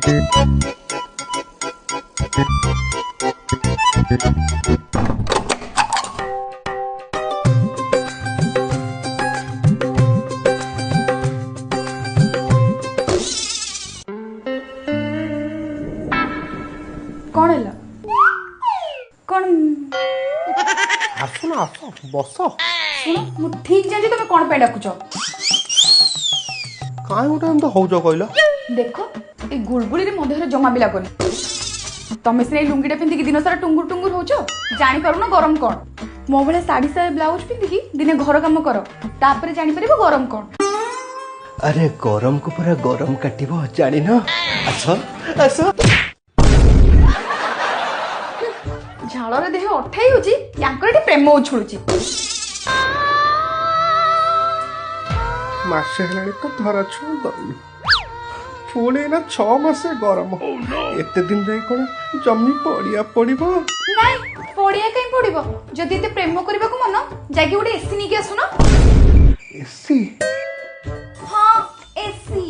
कौन है कौन आसो ना आसो बस सुनो मु ठीक जानी तुम कौन पे डाकुच कहीं गोटे एमती हौज कहला देख ए गुलगुली मध्य जमा भी लगनी तमें से लुंगीटा पिंधिकी दिन सारा टुंगुर टुंगुर हो जानी पार ना गरम कौन मो भाई शाढ़ी साया ब्लाउज पिंधिकी दिने घर कम कर तापर जानी पार गरम कौन। अरे गरम को पूरा गरम काटिबो जानी ना आसो आसो झालर देह अठाई होची यांकर एटी प्रेम उछुळुची मासे हेलाणी तो धरा छुआ गरम पुणी ना 6 मासे गरम एते दिन रही कोन जमी पड़िया पड़िबो नहीं पड़िया कहीं पड़िबो जदि एते प्रेम करबा को मन जाकी गोटे एसी नी के आसुना एसी हां एसी